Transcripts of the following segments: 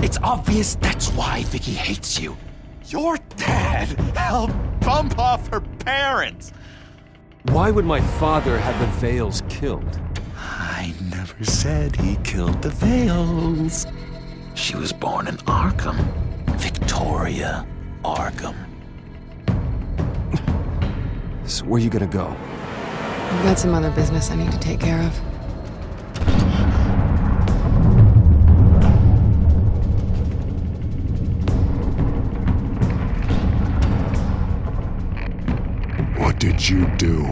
It's obvious that's why Vicky hates you. Your dad helped bump off her parents. Why would my father have the Vales killed? I never said he killed the Vales. She was born in Arkham. Victoria Arkham. So where you gonna go? I've got some other business I need to take care of. What did you do?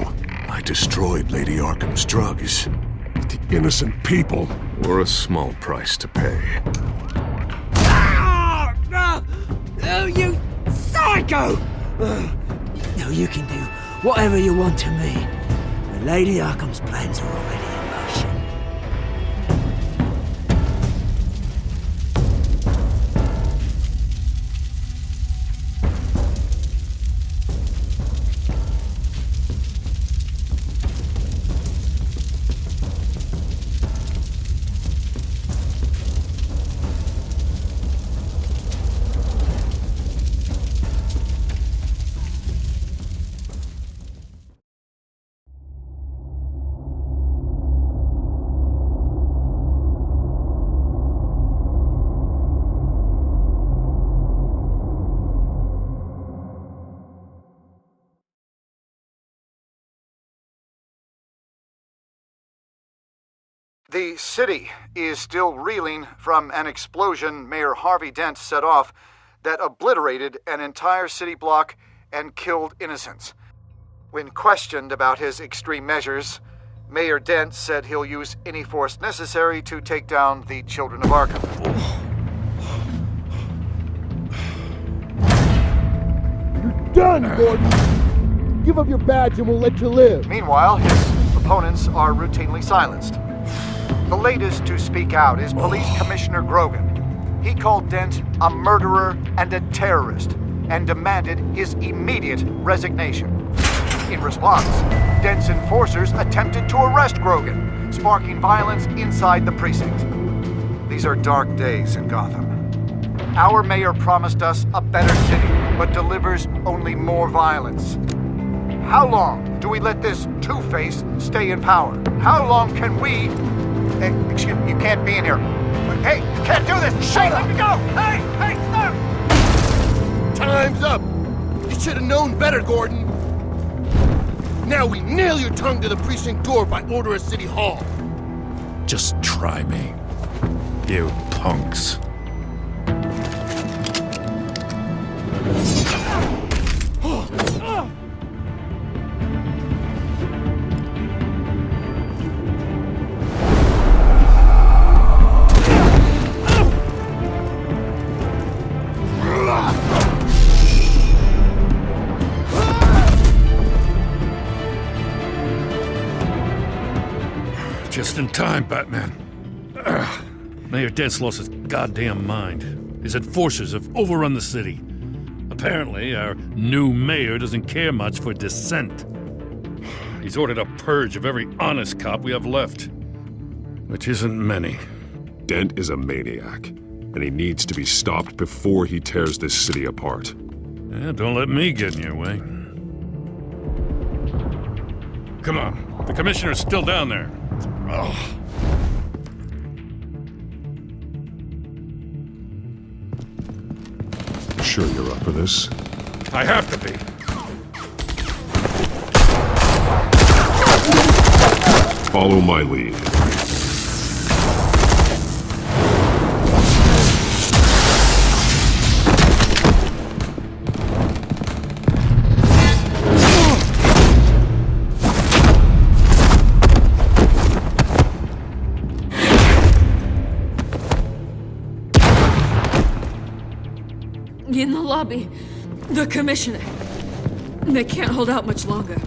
I destroyed Lady Arkham's drugs. The innocent people. Or a small price to pay. Oh, you psycho! Now you can do whatever you want to me. The Lady Arkham's plans are already in motion. The city is still reeling from an explosion Mayor Harvey Dent set off that obliterated an entire city block and killed innocents. When questioned about his extreme measures, Mayor Dent said he'll use any force necessary to take down the children of Arkham. You're done, Gordon! Give up your badge and we'll let you live. Meanwhile, his opponents are routinely silenced. The latest to speak out is Police Commissioner Grogan. He called Dent a murderer and a terrorist and demanded his immediate resignation. In response, Dent's enforcers attempted to arrest Grogan, sparking violence inside the precinct. These are dark days in Gotham. Our mayor promised us a better city, but delivers only more violence. How long do we let this two-face stay in power? How long can we... excuse me, you can't be in here. Hey, you can't do this! Shut up! Let me go! Hey, stop! Time's up! You should have known better, Gordon! Now we nail your tongue to the precinct door by order of City Hall! Just try me, you punks. Just in time, Batman. Mayor Dent's lost his goddamn mind. His enforcers have overrun the city. Apparently, our new mayor doesn't care much for dissent. He's ordered a purge of every honest cop we have left, which isn't many. Dent is a maniac, and he needs to be stopped before he tears this city apart. Yeah, don't let me get in your way. Come on, the commissioner's still down there. Ugh. Sure you're up for this? I have to be. Follow my lead. In the lobby, the commissioner. They can't hold out much longer.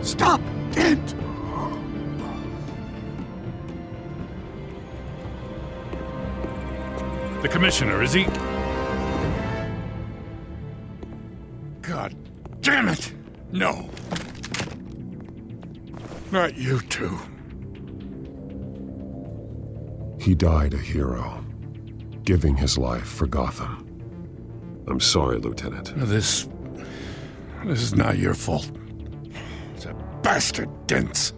Stop! Dent! The commissioner, is he? God damn it! No. Not you two. He died a hero, giving his life for Gotham. I'm sorry, Lieutenant. This is not your fault. It's a bastard Dent's.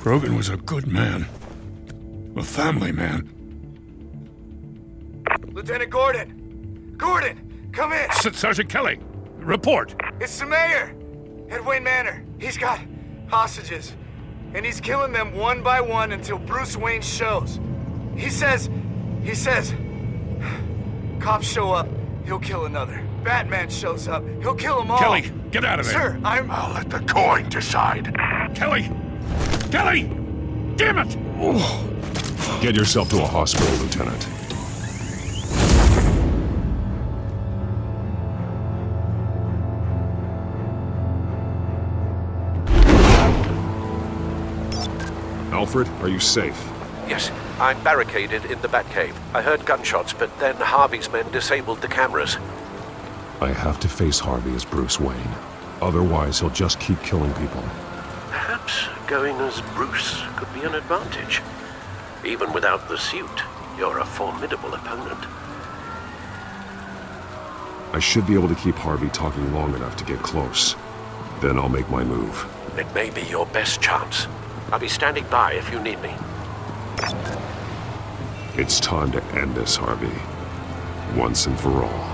Grogan was a good man. A family man. Lieutenant Gordon! Gordon, come in! Sergeant Kelly, report. It's the mayor! At Wayne Manor. He's got hostages. And he's killing them one by one until Bruce Wayne shows. He says... Cops show up, he'll kill another. Batman shows up, he'll kill them all. Kelly, get out of there. Sir, I'll let the coin decide. Kelly! Kelly! Damn it! Get yourself to a hospital, Lieutenant. Alfred, are you safe? Yes, I'm barricaded in the Batcave. I heard gunshots, but then Harvey's men disabled the cameras. I have to face Harvey as Bruce Wayne. Otherwise, he'll just keep killing people. Perhaps going as Bruce could be an advantage. Even without the suit, you're a formidable opponent. I should be able to keep Harvey talking long enough to get close. Then I'll make my move. It may be your best chance. I'll be standing by if you need me. It's time to end this, Harvey. Once and for all.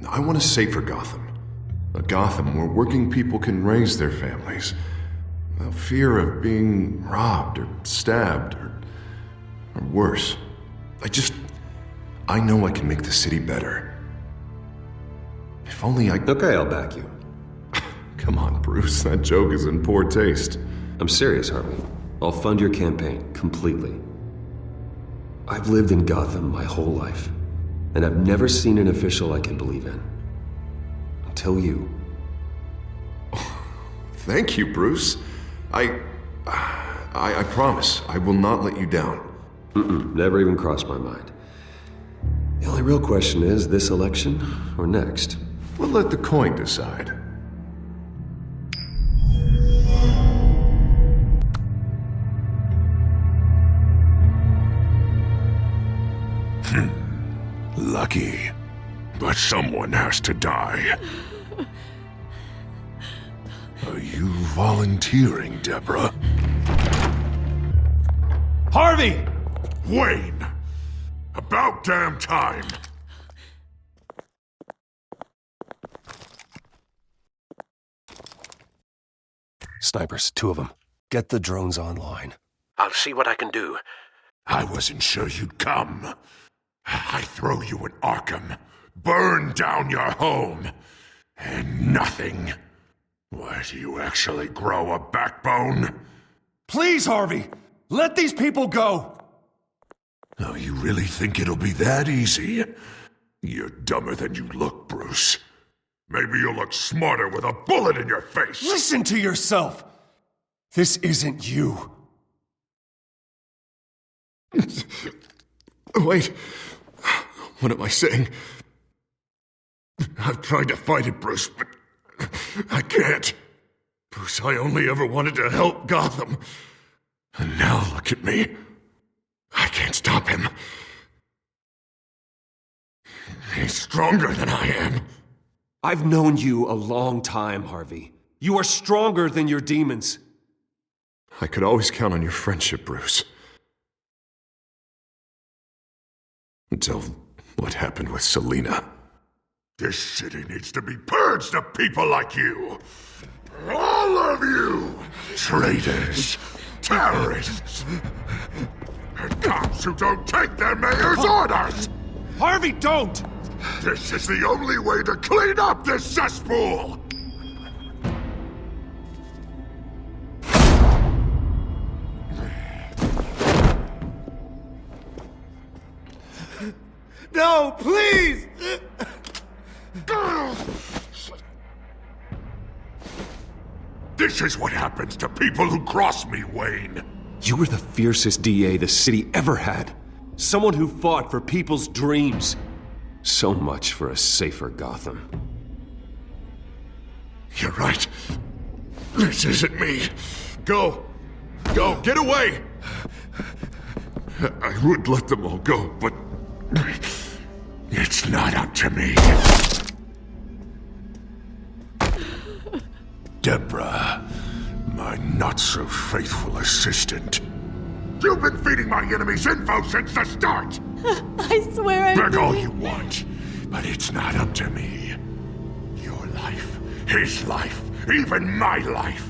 I want a safer Gotham. A Gotham where working people can raise their families without fear of being robbed or stabbed or worse. I know I can make the city better. If only I... Okay, I'll back you. Come on, Bruce, that joke is in poor taste. I'm serious, Harvey. I'll fund your campaign, completely. I've lived in Gotham my whole life, and I've never seen an official I can believe in. Until you. Thank you, Bruce. I promise I will not let you down. Never even crossed my mind. The only real question is, this election or next? We'll let the coin decide. Lucky. But someone has to die. Are you volunteering, Deborah? Harvey! Wayne! About damn time! Snipers, 2 of them. Get the drones online. I'll see what I can do. I wasn't sure you'd come. I throw you in Arkham, burn down your home, and nothing. Why, do you actually grow a backbone? Please, Harvey! Let these people go! Oh, you really think it'll be that easy? You're dumber than you look, Bruce. Maybe you'll look smarter with a bullet in your face. Listen to yourself! This isn't you. Wait. What am I saying? I've tried to fight it, Bruce, but I can't. Bruce, I only ever wanted to help Gotham. And now look at me. I can't stop him. He's stronger than I am. I've known you a long time, Harvey. You are stronger than your demons. I could always count on your friendship, Bruce. Until what happened with Selina. This city needs to be purged of people like you. All of you! Traitors, terrorists, and cops who don't take their mayor's orders! Harvey, don't! This is the only way to clean up this cesspool! No, please! This is what happens to people who cross me, Wayne. You were the fiercest DA the city ever had. Someone who fought for people's dreams. So much for a safer Gotham. You're right. This isn't me. Go. Go, get away! I would let them all go, but it's not up to me. Deborah, my not-so-faithful assistant. You've been feeding my enemies info since the start! I swear I Beg all didn't. you want, but it's not up to me. Your life, his life, even my life.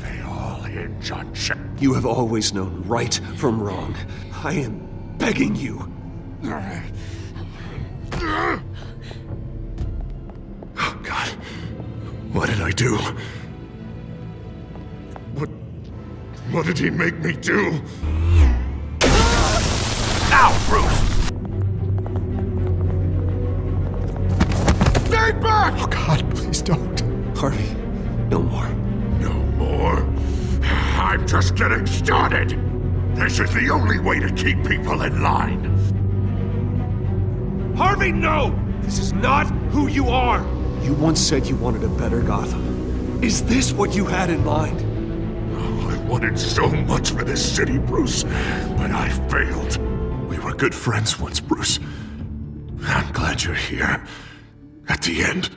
They all hinge on check. You have always known right from wrong. I am begging you. Oh, God. What did I do? What did he make me do? Now, Bruce! Stay back! Oh, God, please don't. Harvey, no more. No more? I'm just getting started! This is the only way to keep people in line. Harvey, no! This is not who you are! You once said you wanted a better Gotham. Is this what you had in mind? Oh, I wanted so much for this city, Bruce, but I failed. We were good friends once, Bruce. I'm glad you're here. At the end.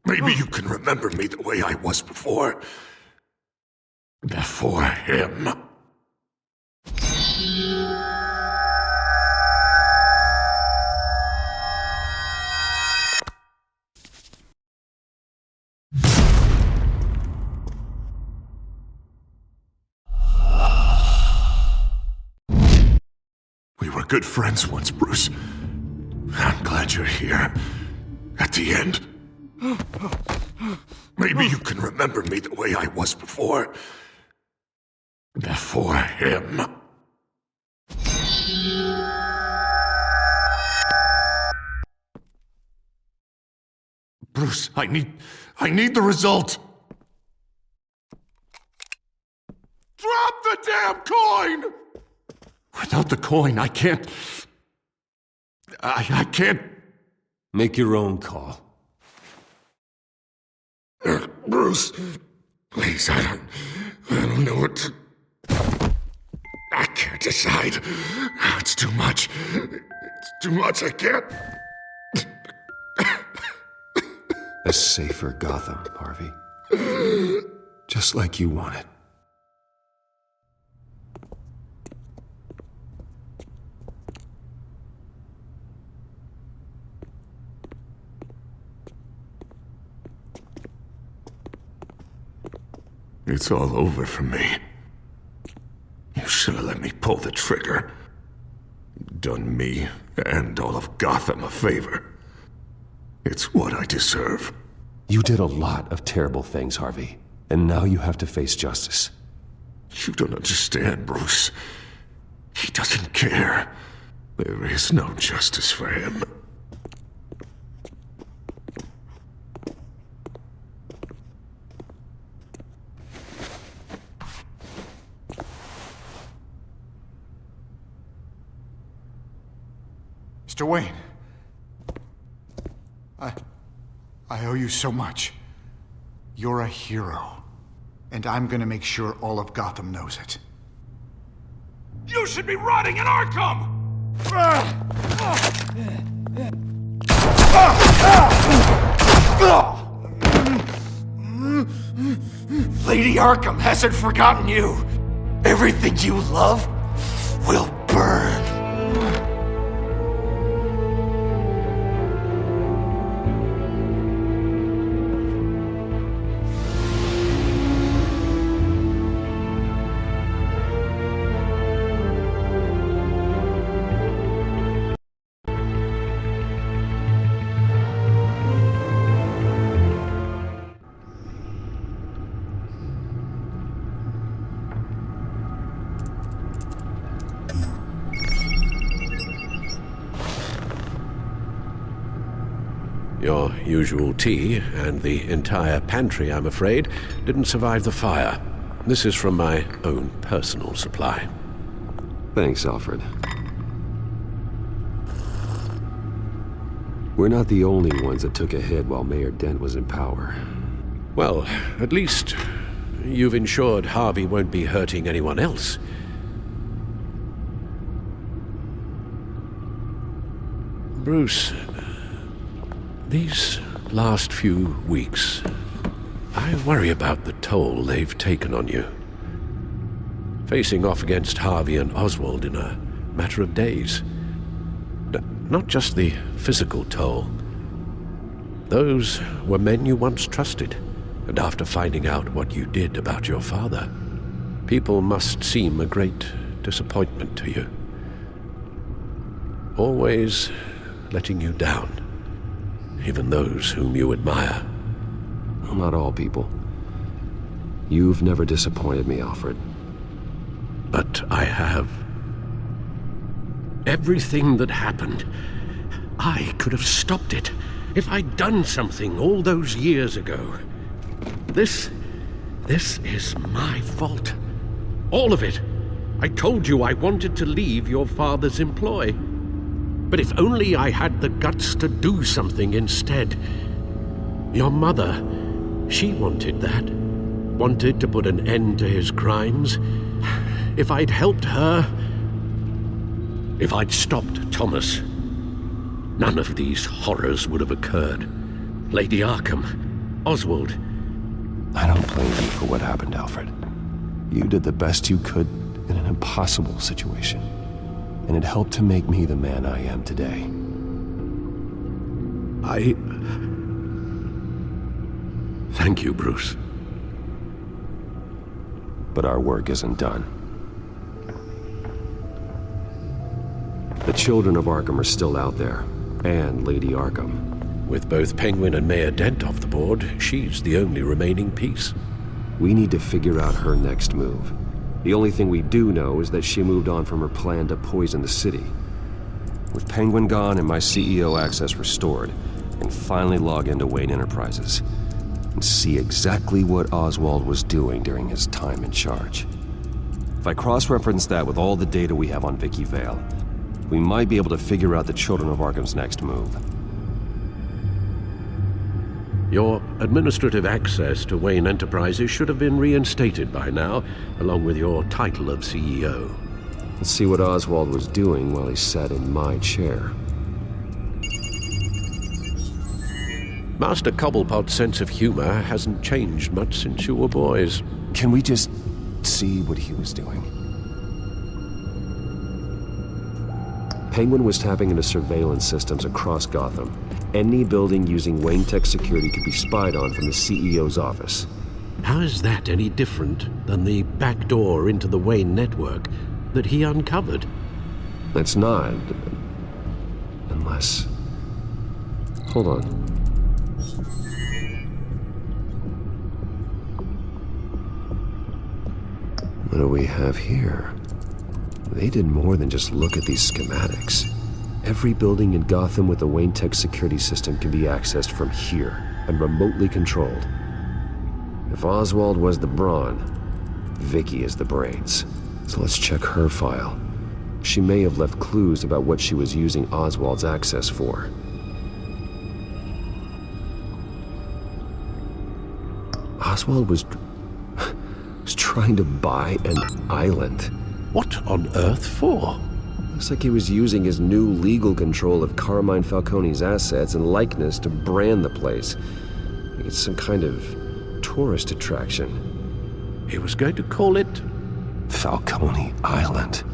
Maybe you can remember me the way I was before. Before him. We were good friends once, Bruce. I'm glad you're here. At the end. Maybe you can remember me the way I was before. Before him. Bruce, I need the result. Drop the damn coin! Without the coin, I can't... I can't... Make your own call. Bruce, please, I don't know what to... I can't decide. It's too much. It's too much, I can't... A safer Gotham, Harvey. Just like you wanted. It's all over for me. You should have let me pull the trigger. Done me and all of Gotham a favor. It's what I deserve. You did a lot of terrible things, Harvey. And now you have to face justice. You don't understand, Bruce. He doesn't care. There is no justice for him. Mr. Wayne. I owe you so much. You're a hero. And I'm gonna make sure all of Gotham knows it. You should be rotting in Arkham! Lady Arkham hasn't forgotten you. Everything you love will burn. Your usual tea and the entire pantry, I'm afraid, didn't survive the fire. This is from my own personal supply. Thanks, Alfred. We're not the only ones that took a hit while Mayor Dent was in power. Well, at least you've ensured Harvey won't be hurting anyone else. Bruce, these last few weeks, I worry about the toll they've taken on you. Facing off against Harvey and Oswald in a matter of days. Not just the physical toll. Those were men you once trusted, and after finding out what you did about your father, people must seem a great disappointment to you. Always letting you down, even those whom you admire. Well, not all people. You've never disappointed me, Alfred. But I have. Everything that happened, I could have stopped it if I'd done something all those years ago. This is my fault. All of it. I told you I wanted to leave your father's employ. But if only I had the guts to do something instead. Your mother, she wanted that. Wanted to put an end to his crimes. If I'd helped her, if I'd stopped Thomas, none of these horrors would have occurred. Lady Arkham, Oswald. I don't blame you for what happened, Alfred. You did the best you could in an impossible situation, and it helped to make me the man I am today. Thank you, Bruce. But our work isn't done. The children of Arkham are still out there, and Lady Arkham. With both Penguin and Mayor Dent off the board, she's the only remaining piece. We need to figure out her next move. The only thing we do know is that she moved on from her plan to poison the city. With Penguin gone and my CEO access restored, I can finally log into Wayne Enterprises and see exactly what Oswald was doing during his time in charge. If I cross-reference that with all the data we have on Vicky Vale, we might be able to figure out the Children of Arkham's next move. Your administrative access to Wayne Enterprises should have been reinstated by now, along with your title of CEO. Let's see what Oswald was doing while he sat in my chair. Master Cobblepot's sense of humor hasn't changed much since you were boys. Can we just see what he was doing? Penguin was tapping into surveillance systems across Gotham. Any building using Wayne Tech security could be spied on from the CEO's office. How is that any different than the back door into the Wayne network that he uncovered? It's not. Unless... Hold on. What do we have here? They did more than just look at these schematics. Every building in Gotham with a Wayne Tech security system can be accessed from here and remotely controlled. If Oswald was the brawn, Vicky is the brains. So let's check her file. She may have left clues about what she was using Oswald's access for. Oswald was trying to buy an island. What on earth for? Looks like he was using his new legal control of Carmine Falcone's assets and likeness to brand the place. Like it's some kind of tourist attraction. He was going to call it Falcone Island.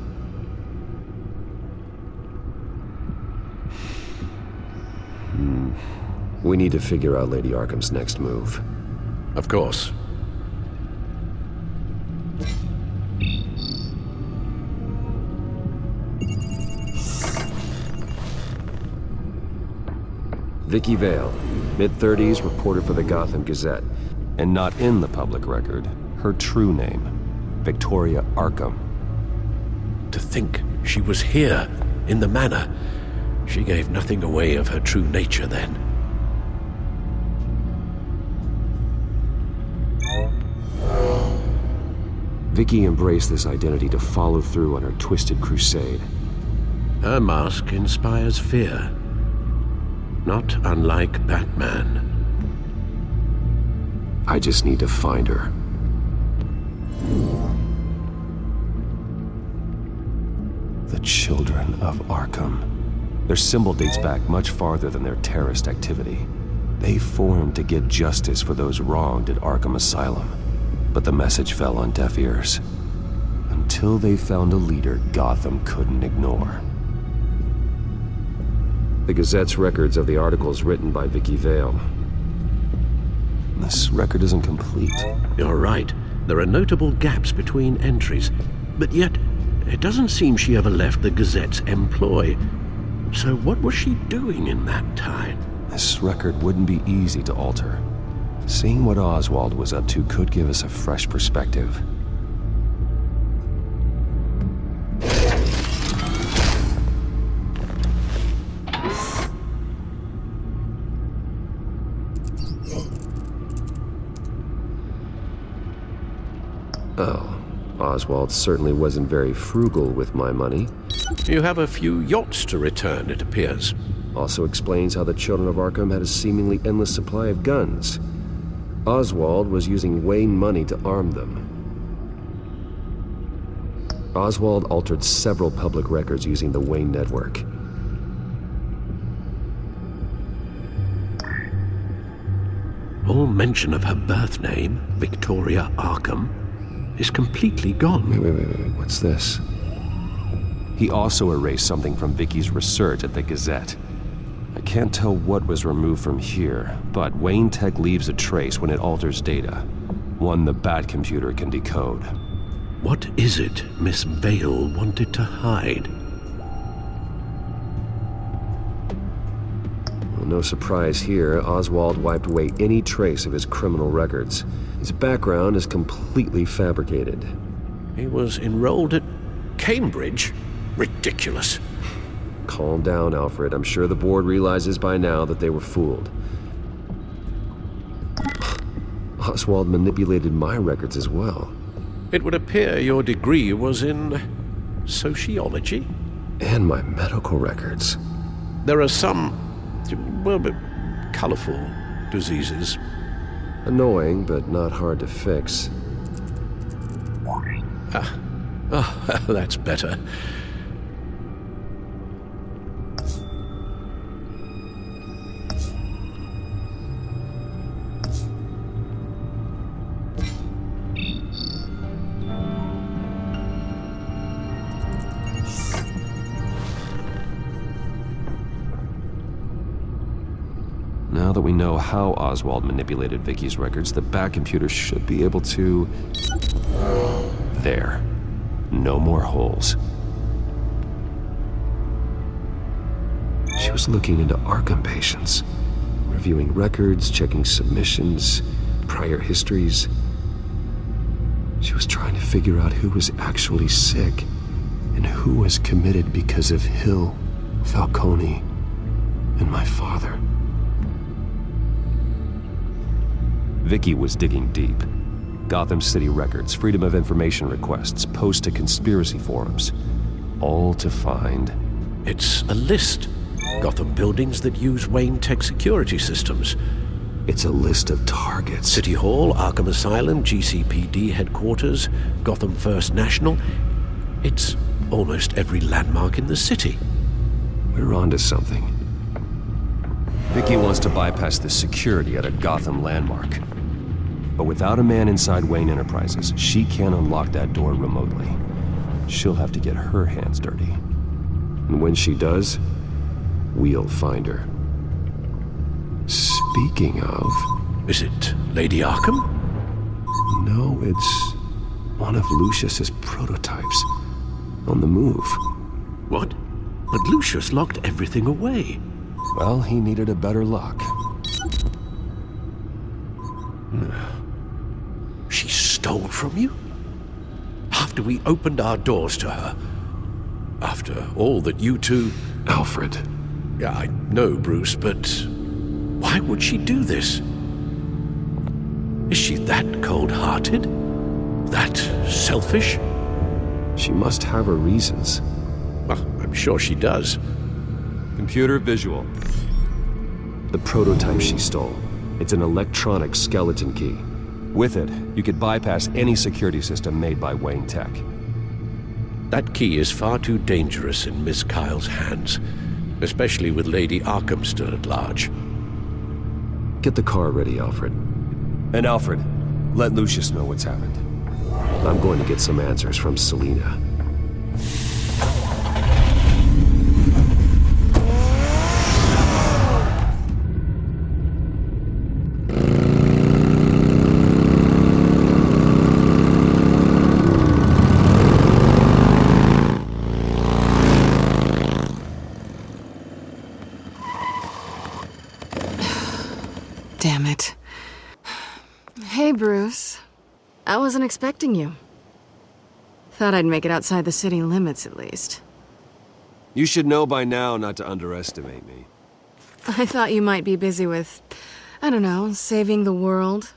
We need to figure out Lady Arkham's next move. Of course. Vicky Vale, mid-30s, reporter for the Gotham Gazette, and not in the public record, her true name, Victoria Arkham. To think she was here, in the manor. She gave nothing away of her true nature then. Vicky embraced this identity to follow through on her twisted crusade. Her mask inspires fear. Not unlike Batman. I just need to find her. The Children of Arkham. Their symbol dates back much farther than their terrorist activity. They formed to get justice for those wronged at Arkham Asylum. But the message fell on deaf ears. Until they found a leader Gotham couldn't ignore. The Gazette's records of the articles written by Vicky Vale. This record isn't complete. You're right. There are notable gaps between entries. But yet, it doesn't seem she ever left the Gazette's employ. So what was she doing in that time? This record wouldn't be easy to alter. Seeing what Oswald was up to could give us a fresh perspective. Oh, Oswald certainly wasn't very frugal with my money. You have a few yachts to return, it appears. Also explains how the Children of Arkham had a seemingly endless supply of guns. Oswald was using Wayne money to arm them. Oswald altered several public records using the Wayne network. All mention of her birth name, Victoria Arkham, is completely gone. Wait, what's this? He also erased something from Vicky's research at the Gazette. I can't tell what was removed from here, but Wayne Tech leaves a trace when it alters data. One the Bat computer can decode. What is it Miss Vale wanted to hide? Well, no surprise here, Oswald wiped away any trace of his criminal records. His background is completely fabricated. He was enrolled at Cambridge? Ridiculous. Calm down, Alfred. I'm sure the board realizes by now that they were fooled. Oswald manipulated my records as well. It would appear your degree was in sociology? And my medical records. There are some, well, colorful diseases. Annoying, but not hard to fix. That's better. Now that we know how Oswald manipulated Vicky's records, the Bat computer should be able to... There. No more holes. She was looking into Arkham patients, reviewing records, checking submissions, prior histories. She was trying to figure out who was actually sick and who was committed because of Hill, Falcone, and my father. Vicky was digging deep. Gotham City records, Freedom of Information requests, posts to conspiracy forums. All to find... It's a list. Gotham buildings that use Wayne Tech security systems. It's a list of targets. City Hall, Arkham Asylum, GCPD headquarters, Gotham First National. It's almost every landmark in the city. We're onto something. Vicky wants to bypass the security at a Gotham landmark. But without a man inside Wayne Enterprises, she can't unlock that door remotely. She'll have to get her hands dirty. And when she does, we'll find her. Speaking of... Is it Lady Arkham? No, it's one of Lucius's prototypes. On the move. What? But Lucius locked everything away. Well, he needed a better lock. She stole from you? After we opened our doors to her? After all that you two... Alfred. Yeah, I know, Bruce, but why would she do this? Is she that cold-hearted? that selfish? She must have her reasons. Well, I'm sure she does. Computer visual. The prototype she stole. It's an electronic skeleton key. With it, you could bypass any security system made by Wayne Tech. That key is far too dangerous in Miss Kyle's hands, especially with Lady Arkham still at large. Get the car ready, Alfred. And Alfred, let Lucius know what's happened. I'm going to get some answers from Selina. Damn it. Hey, Bruce. I wasn't expecting you. Thought I'd make it outside the city limits, at least. You should know by now not to underestimate me. I thought you might be busy with, I don't know, saving the world.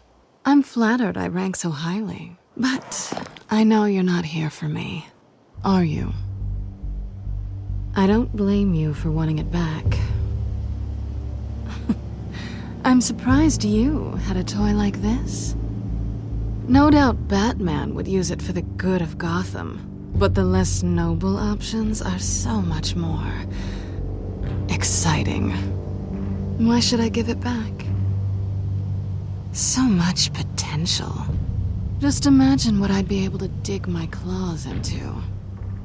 I'm flattered I rank so highly. But I know you're not here for me. Are you? I don't blame you for wanting it back. I'm surprised you had a toy like this. No doubt Batman would use it for the good of Gotham, but the less noble options are so much more exciting. Why should I give it back? So much potential. Just imagine what I'd be able to dig my claws into.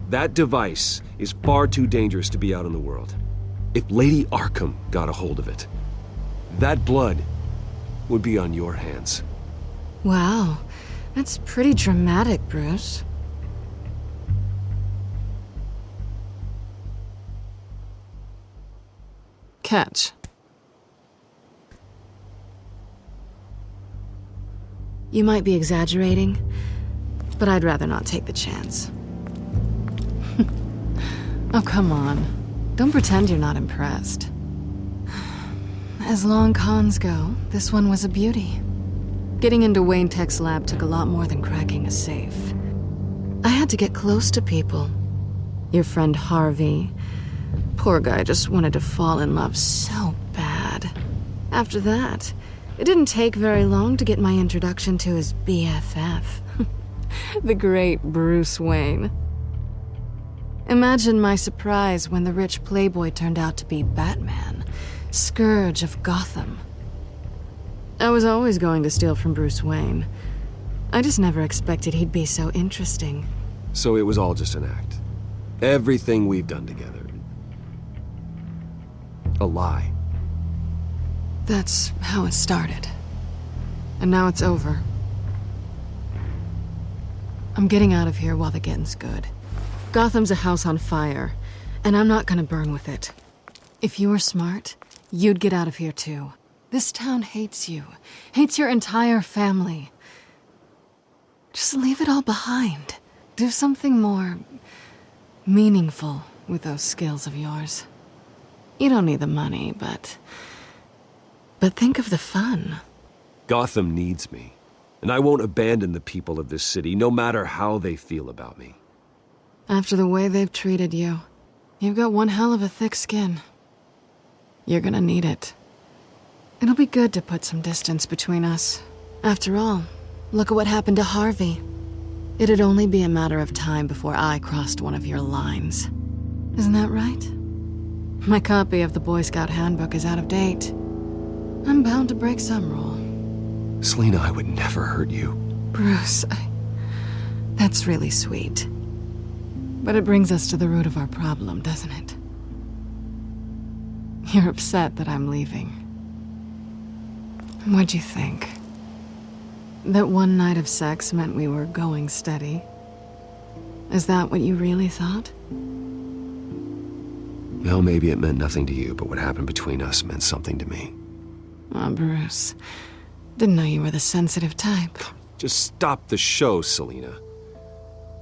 That device is far too dangerous to be out in the world. If Lady Arkham got a hold of it, that blood would be on your hands. Wow, that's pretty dramatic, Bruce. Catch. You might be exaggerating, but I'd rather not take the chance. Oh, come on. Don't pretend you're not impressed. As long cons go, this one was a beauty. Getting into Wayne Tech's lab took a lot more than cracking a safe. I had to get close to people. Your friend Harvey. Poor guy just wanted to fall in love so bad. After that, it didn't take very long to get my introduction to his BFF. The great Bruce Wayne. Imagine my surprise when the rich playboy turned out to be Batman, Scourge of Gotham. I was always going to steal from Bruce Wayne. I just never expected he'd be so interesting. So it was all just an act. Everything we've done together. A lie. That's how it started. And now it's over. I'm getting out of here while the getting's good. Gotham's a house on fire, and I'm not gonna burn with it. If you were smart, you'd get out of here too. This town hates you, hates your entire family. Just leave it all behind. Do something more meaningful with those skills of yours. You don't need the money, but think of the fun. Gotham needs me, and I won't abandon the people of this city, no matter how they feel about me. After the way they've treated you, you've got one hell of a thick skin. You're gonna need it. It'll be good to put some distance between us. After all, look at what happened to Harvey. It'd only be a matter of time before I crossed one of your lines. Isn't that right? My copy of the Boy Scout Handbook is out of date. I'm bound to break some rule. Selina, I would never hurt you. Bruce, that's really sweet. But it brings us to the root of our problem, doesn't it? You're upset that I'm leaving. What'd you think? That one night of sex meant we were going steady? Is that what you really thought? Well, maybe it meant nothing to you, but what happened between us meant something to me. Oh, Bruce. Didn't know you were the sensitive type. Just stop the show, Selina.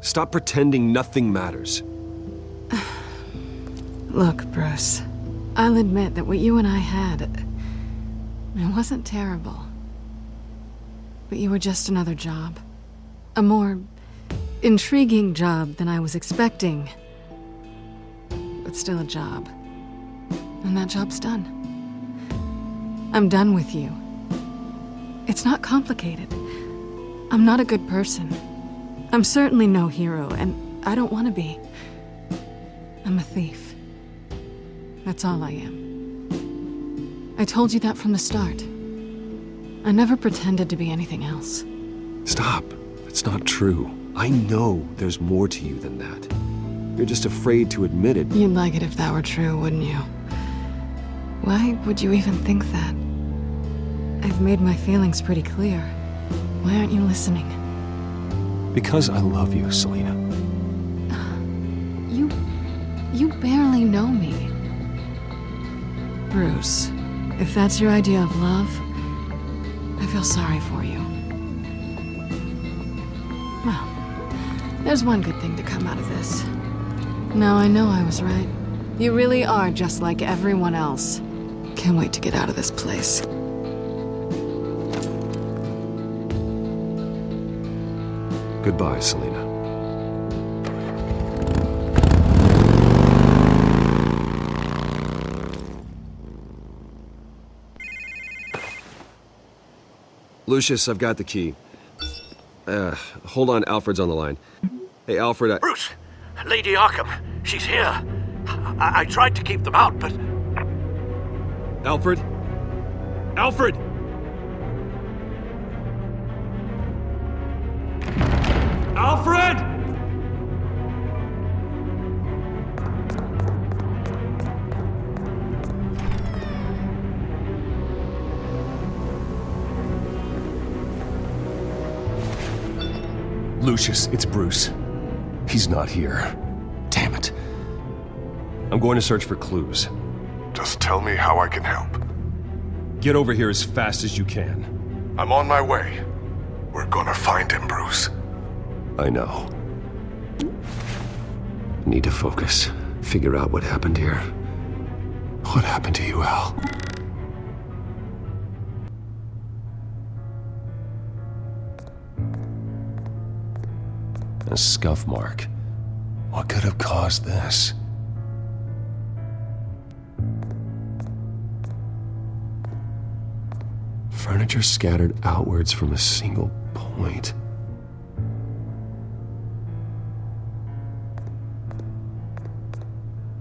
Stop pretending nothing matters. Look, Bruce. I'll admit that what you and I had, it wasn't terrible. But you were just another job. A more intriguing job than I was expecting. But still a job. And that job's done. I'm done with you. It's not complicated. I'm not a good person. I'm certainly no hero, and I don't want to be. I'm a thief. That's all I am. I told you that from the start. I never pretended to be anything else. Stop. It's not true. I know there's more to you than that. You're just afraid to admit it. You'd like it if that were true, wouldn't you? Why would you even think that? I've made my feelings pretty clear. Why aren't you listening? Because I love you, Selina. You barely know me. Bruce, if that's your idea of love, I feel sorry for you. Well, there's one good thing to come out of this. Now I know I was right. You really are just like everyone else. Can't wait to get out of this place. Goodbye, Selina. Lucius, I've got the key. Hold on, Alfred's on the line. Hey, Alfred, Bruce! Lady Arkham, she's here. I tried to keep them out, but... Alfred? Alfred! Alfred! Lucius, it's Bruce. He's not here. Damn it. I'm going to search for clues. Just tell me how I can help. Get over here as fast as you can. I'm on my way. We're gonna find him, Bruce. I know. Need to focus. Figure out what happened here. What happened to you, Al? A scuff mark. What could have caused this? Furniture scattered outwards from a single point.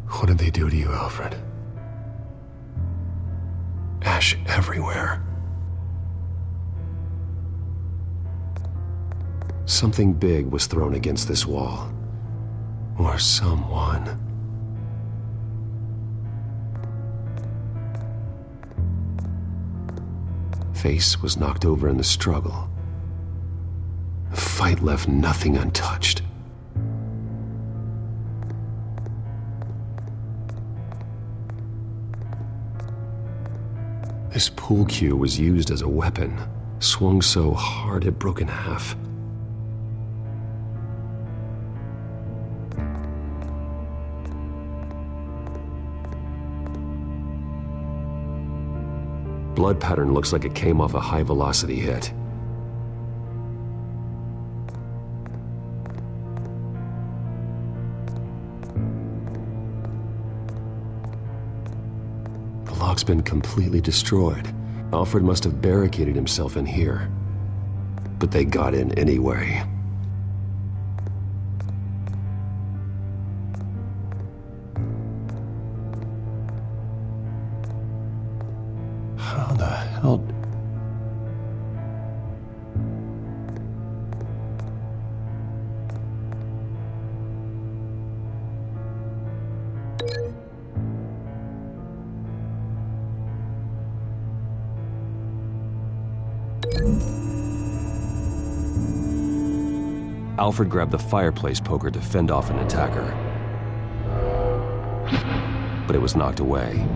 What did they do to you, Alfred? Ash everywhere. Something big was thrown against this wall. Or someone. Face was knocked over in the struggle. The fight left nothing untouched. This pool cue was used as a weapon, swung so hard it broke in half. Blood pattern looks like it came off a high-velocity hit. The lock's been completely destroyed. Alfred must have barricaded himself in here. But they got in anyway. How the hell... Alfred grabbed the fireplace poker to fend off an attacker. But it was knocked away.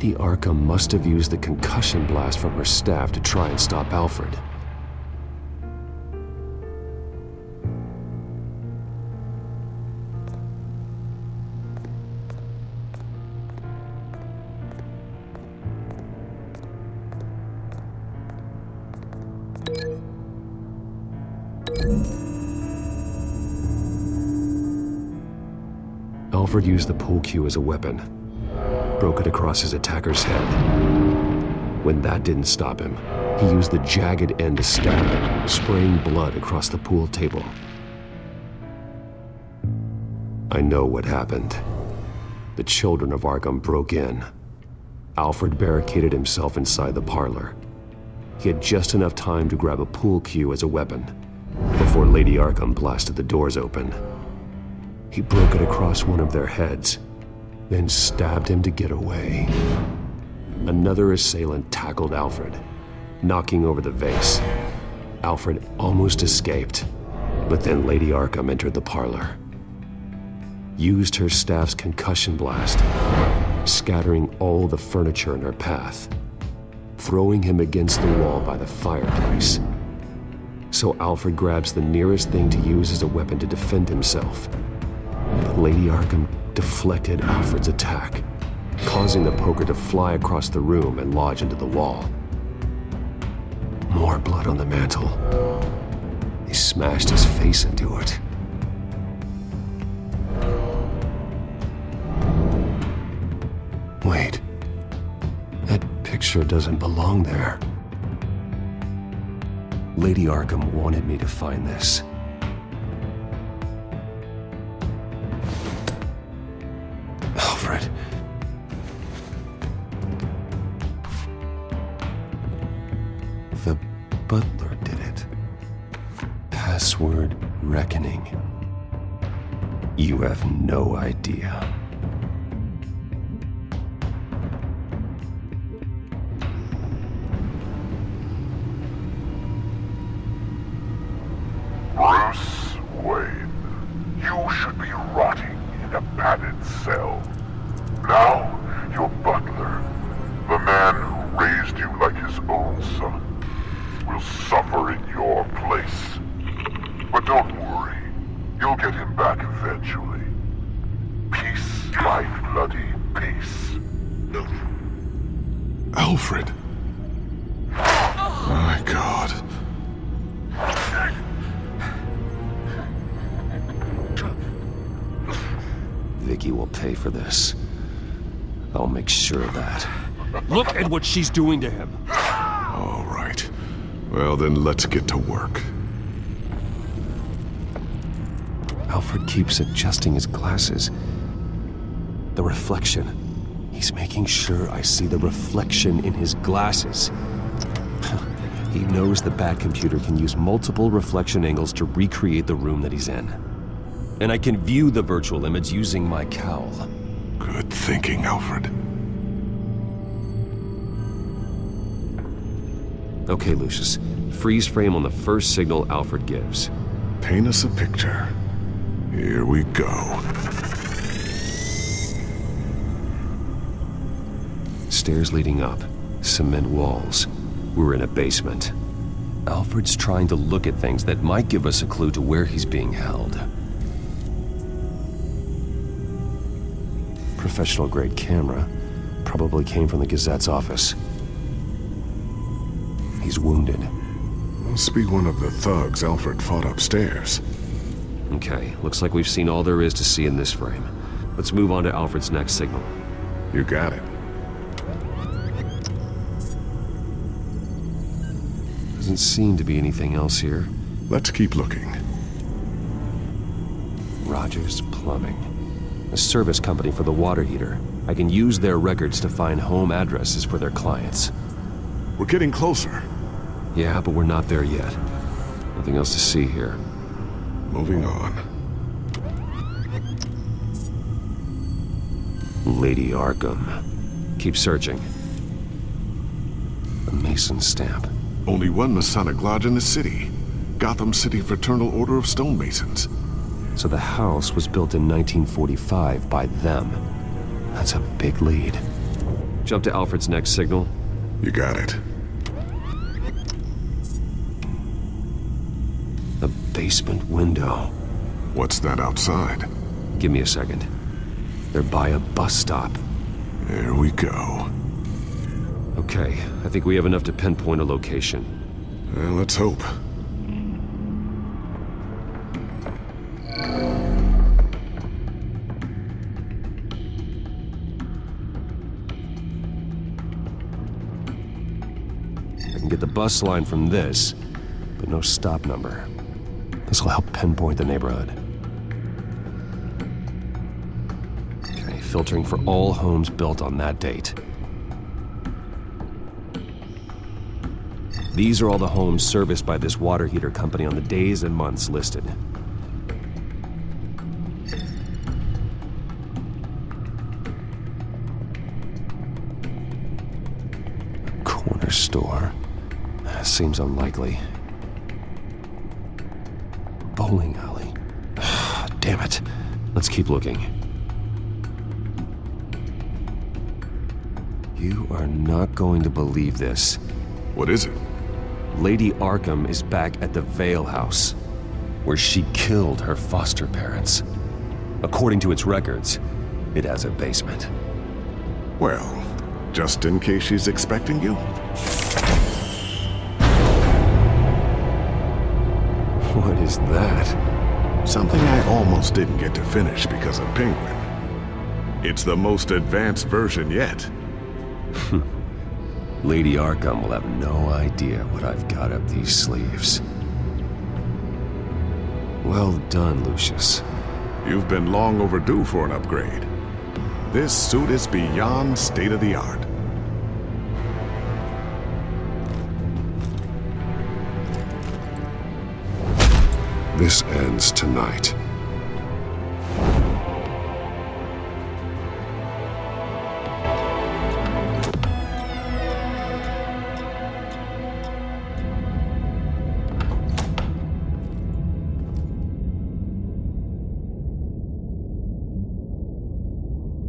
Lady Arkham must have used the concussion blast from her staff to try and stop Alfred. Alfred used the pool cue as a weapon, broke it across his attacker's head. When that didn't stop him, he used the jagged end to stab him, spraying blood across the pool table. I know what happened. The children of Arkham broke in. Alfred barricaded himself inside the parlor. He had just enough time to grab a pool cue as a weapon before Lady Arkham blasted the doors open. He broke it across one of their heads, then stabbed him to get away. Another assailant tackled Alfred, knocking over the vase. Alfred almost escaped, but then Lady Arkham entered the parlor, used her staff's concussion blast, scattering all the furniture in her path, throwing him against the wall by the fireplace. So Alfred grabs the nearest thing to use as a weapon to defend himself. But Lady Arkham deflected Alfred's attack, causing the poker to fly across the room and lodge into the wall. More blood on the mantel. He smashed his face into it. Wait. That picture doesn't belong there. Lady Arkham wanted me to find this. Alfred. The butler did it. Password reckoning. You have no idea. Bruce Wayne, you should be rotting in a padded cell. Now, your butler, the man who raised you like his own son, will suffer in your place. But don't worry, you'll get him back eventually. Peace, my bloody peace. Alfred. My God. Vicky will pay for this. I'll make sure of that. Look at what she's doing to him. All right. Well, then let's get to work. Alfred keeps adjusting his glasses. The reflection. He's making sure I see the reflection in his glasses. He knows the Batcomputer can use multiple reflection angles to recreate the room that he's in. And I can view the virtual image using my cowl. Good thinking, Alfred. Okay, Lucius. Freeze frame on the first signal Alfred gives. Paint us a picture. Here we go. Stairs leading up. Cement walls. We're in a basement. Alfred's trying to look at things that might give us a clue to where he's being held. Professional-grade camera. Probably came from the Gazette's office. He's wounded. Must be one of the thugs Alfred fought upstairs. Okay, looks like we've seen all there is to see in this frame. Let's move on to Alfred's next signal. You got it. Doesn't seem to be anything else here. Let's keep looking. Rogers Plumbing. A service company for the water heater. I can use their records to find home addresses for their clients. We're getting closer. Yeah, but we're not there yet. Nothing else to see here. Moving on. Lady Arkham. Keep searching. A Mason stamp. Only one Masonic lodge in the city. Gotham City Fraternal Order of Stonemasons. So the house was built in 1945 by them. That's a big lead. Jump to Alfred's next signal. You got it. A basement window. What's that outside? Give me a second. They're by a bus stop. There we go. Okay, I think we have enough to pinpoint a location. Well, let's hope. I can get the bus line from this, but no stop number. This will help pinpoint the neighborhood. Okay, filtering for all homes built on that date. These are all the homes serviced by this water heater company on the days and months listed. Corner store. Seems unlikely. Bowling alley. Damn it. Let's keep looking. You are not going to believe this. What is it? Lady Arkham is back at the Vale House, where she killed her foster parents. According to its records, it has a basement. Well, just in case she's expecting you? What is that? Something I almost didn't get to finish because of Penguin. It's the most advanced version yet. Lady Arkham will have no idea what I've got up these sleeves. Well done, Lucius. You've been long overdue for an upgrade. This suit is beyond state-of-the-art. This ends tonight.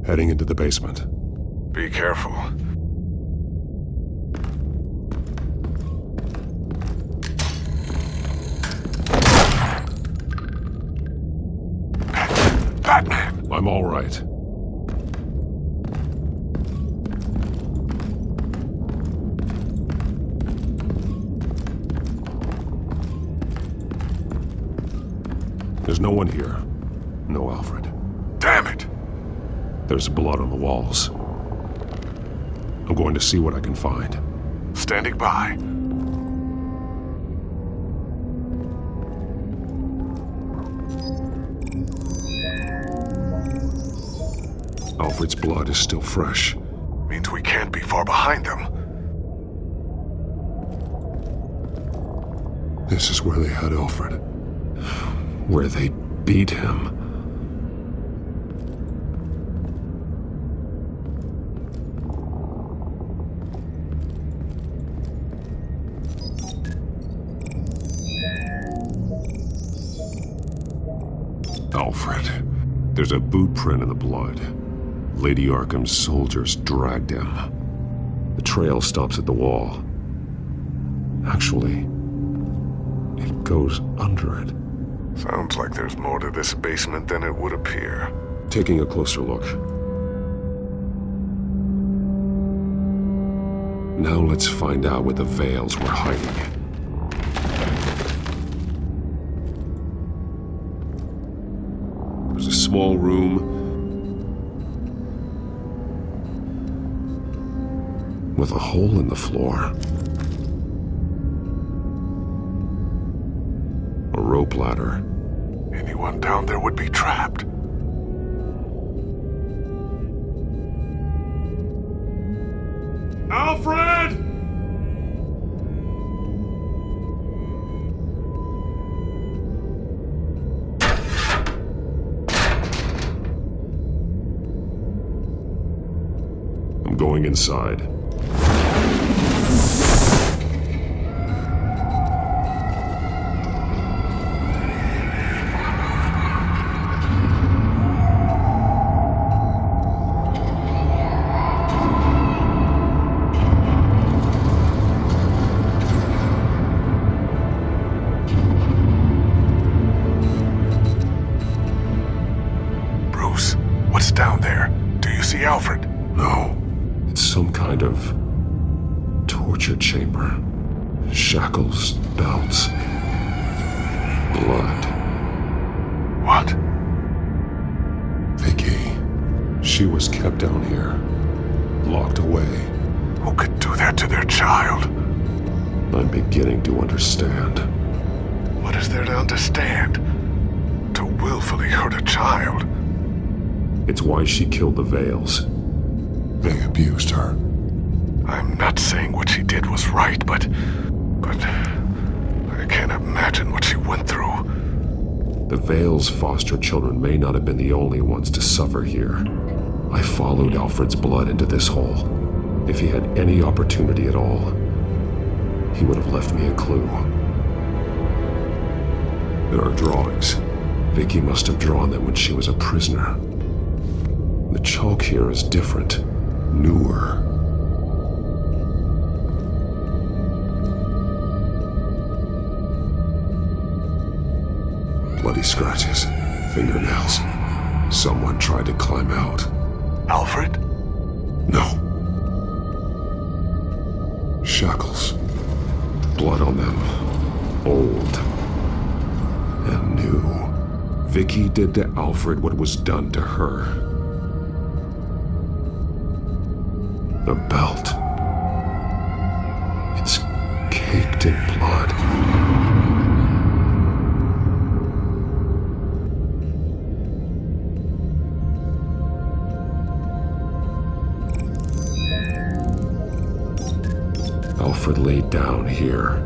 Heading into the basement. Be careful. Batman! I'm all right. There's no one here. No Alfred. Damn it! There's blood on the walls. I'm going to see what I can find. Standing by. Alfred's blood is still fresh. Means we can't be far behind them. This is where they had Alfred. Where they beat him. Alfred. There's a boot print in the blood. Lady Arkham's soldiers dragged him. The trail stops at the wall. Actually, it goes under it. Sounds like there's more to this basement than it would appear. Taking a closer look. Now let's find out where the Veils were hiding. There's a small room with a hole in the floor. A rope ladder. Anyone down there would be trapped. Alfred! I'm going inside. see Alfred? No. It's some kind of torture chamber. Shackles, belts, blood. What? Vicky. She was kept down here. Locked away. Who could do that to their child? I'm beginning to understand. What is there to understand? To willfully hurt a child? It's why she killed the Veils. They abused her. I'm not saying what she did was right, but I can't imagine what she went through. The Veils' foster children may not have been the only ones to suffer here. I followed Alfred's blood into this hole. If he had any opportunity at all, he would have left me a clue. There are drawings. Vicky must have drawn them when she was a prisoner. The chalk here is different, newer. Bloody scratches, fingernails. Someone tried to climb out. Alfred? No. Shackles. Blood on them. Old. And new. Vicky did to Alfred what was done to her. The belt. It's caked in blood. Alfred laid down here.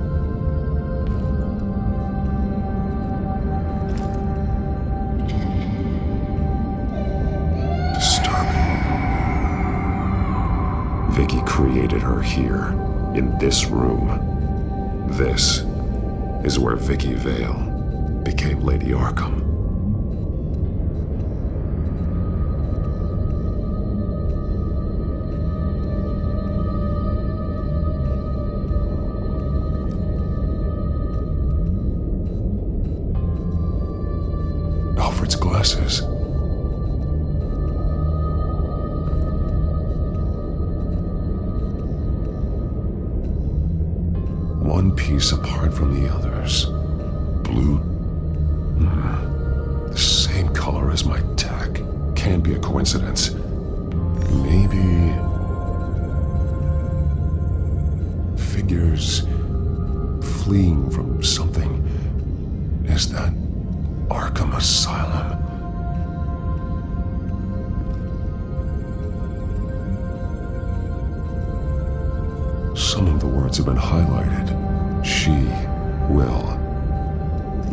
Disturbing. Vicky created her here, in this room. This is where Vicky Vale became Lady Arkham. Alfred's glasses. One piece apart from the others. Blue. The same color as my tech. Can't be a coincidence. Maybe... figures fleeing from something. Is that Arkham Asylum? Some of the words have been highlighted. She will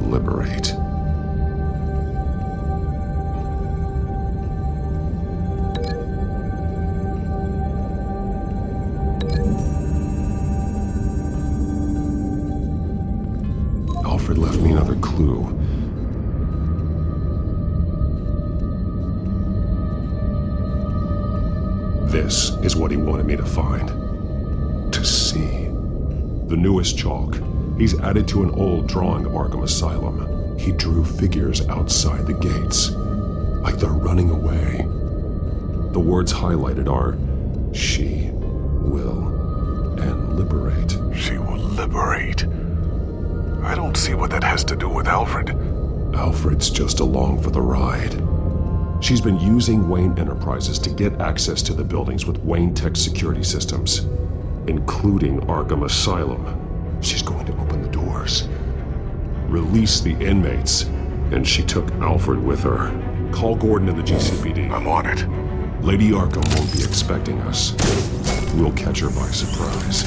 liberate. Alfred left me another clue. This is what he wanted me to find. To see. The newest chalk. He's added to an old drawing of Arkham Asylum. He drew figures outside the gates. Like they're running away. The words highlighted are, she will and liberate. She will liberate? I don't see what that has to do with Alfred. Alfred's just along for the ride. She's been using Wayne Enterprises to get access to the buildings with Wayne Tech security systems, including Arkham Asylum. She's going to open the doors, release the inmates, and she took Alfred with her. Call Gordon and the GCPD. I'm on it. Lady Arkham won't be expecting us. We'll catch her by surprise.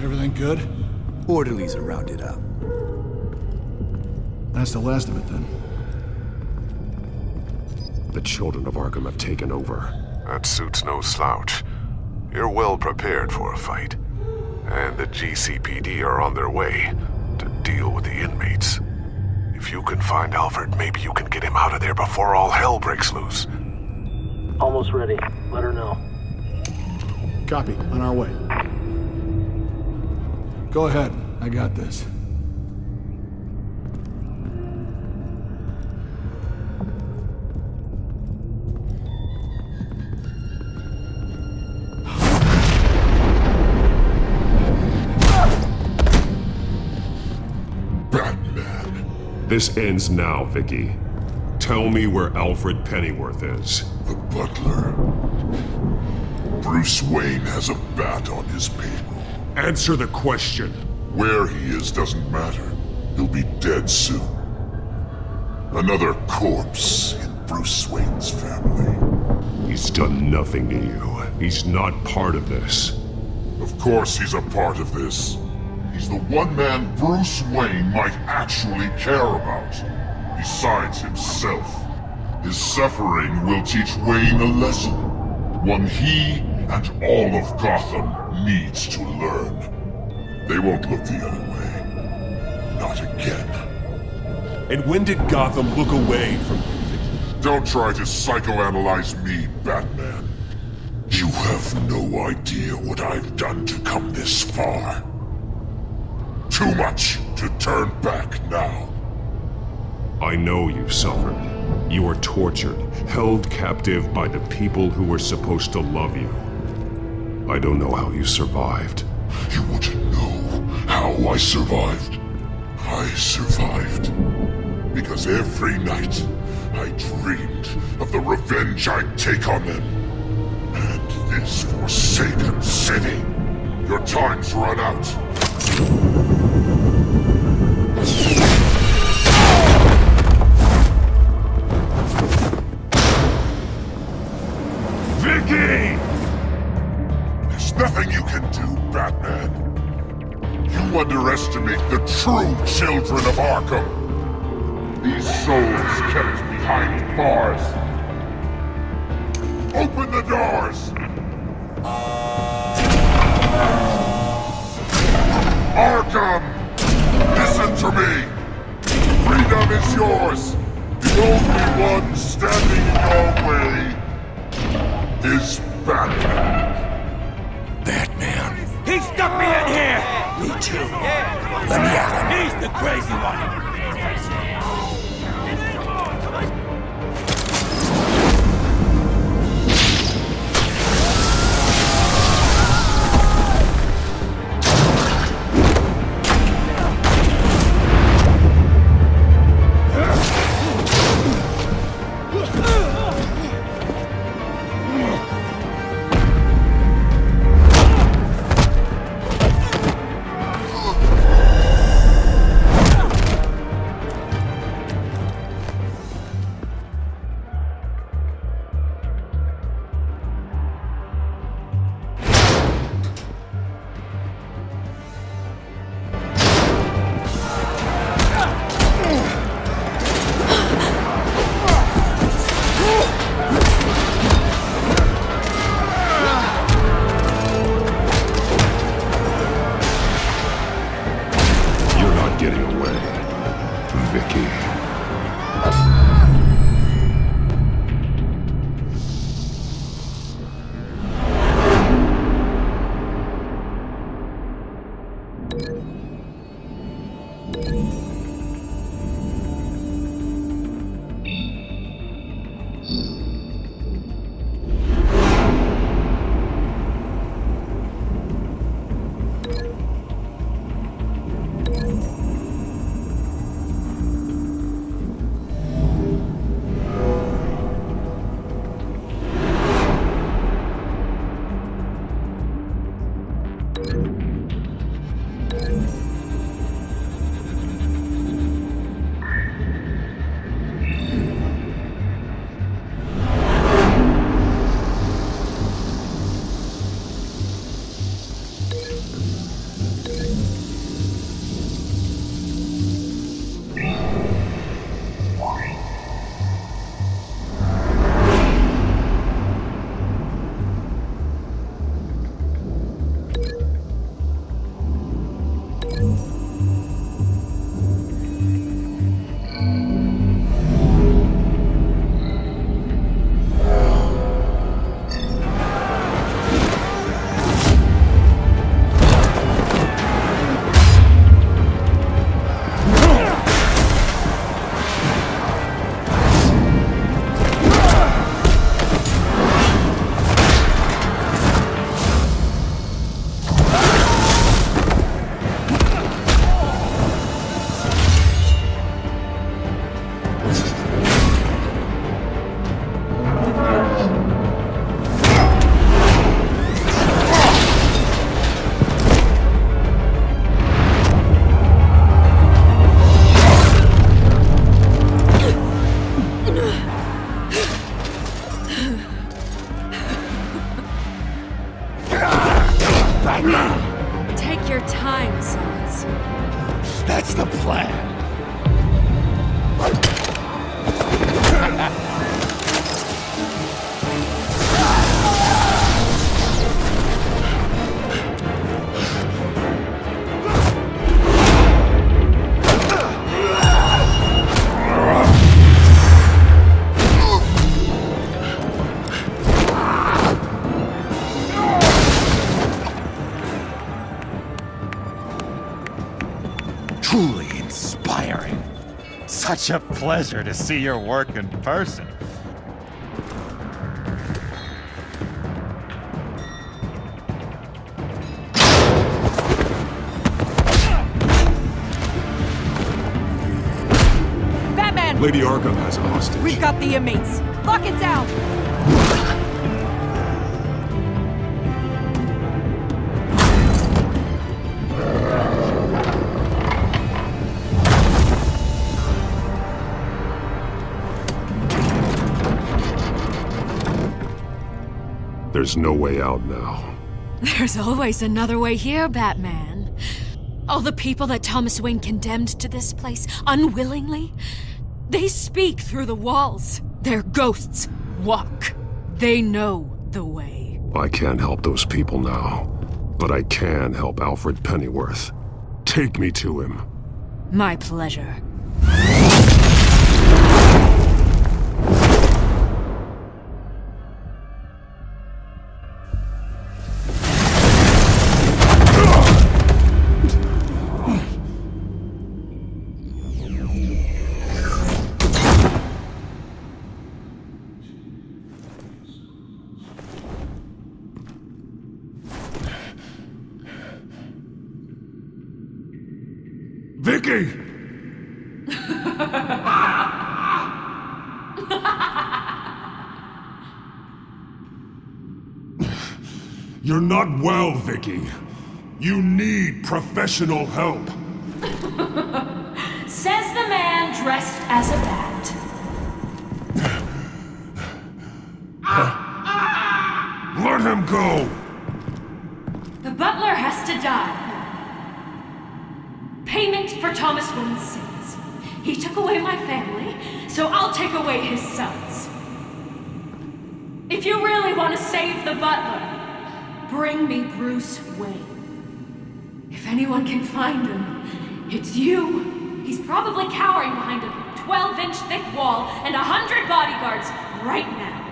Everything good? Orderlies are rounded up. That's the last of it, then. The children of Arkham have taken over. That suit's no slouch. You're well prepared for a fight. And the GCPD are on their way to deal with the inmates. If you can find Alfred, maybe you can get him out of there before all hell breaks loose. Almost ready. Let her know. Copy. On our way. Go ahead. I got this. This ends now, Vicky. Tell me where Alfred Pennyworth is. The butler. Bruce Wayne has a bat on his payroll. Answer the question. Where he is doesn't matter. He'll be dead soon. Another corpse in Bruce Wayne's family. He's done nothing to you. He's not part of this. Of course he's a part of this. He's the one man Bruce Wayne might actually care about. Besides himself. His suffering will teach Wayne a lesson. One he and all of Gotham needs to learn. They won't look the other way. Not again. And when did Gotham look away from you? Don't try to psychoanalyze me, Batman. You have no idea what I've done to come this far. Too much to turn back now. I know you suffered. You were tortured, held captive by the people who were supposed to love you. I don't know how you survived. You want to know how I survived? I survived because every night I dreamed of the revenge I'd take on them. And this forsaken city. Your time's run out. Vicky! There's nothing you can do, Batman. You underestimate the true children of Arkham. These souls kept behind bars. Open the doors! Arkham! Listen to me! Freedom is yours! The only one standing in your way is Batman. Batman. He stuck me in here! Me too. Let me at him. He's the crazy one. such a pleasure to see your work in person. Batman! Lady Arkham has a hostage. We've got the inmates. Lock it down! There's no way out now. There's always another way here, Batman. All the people that Thomas Wayne condemned to this place unwillingly, they speak through the walls. Their ghosts walk. They know the way. I can't help those people now, but I can help Alfred Pennyworth. Take me to him. My pleasure. Vicky! You're not well, Vicky. You need professional help. Says the man dressed as a bat. Let him go! The butler has to die. Payment for Thomas Wayne's sins. He took away my family, so I'll take away his sons. If you really want to save the butler, bring me Bruce Wayne. If anyone can find him, it's you. He's probably cowering behind a 12-inch thick wall and 100 bodyguards right now.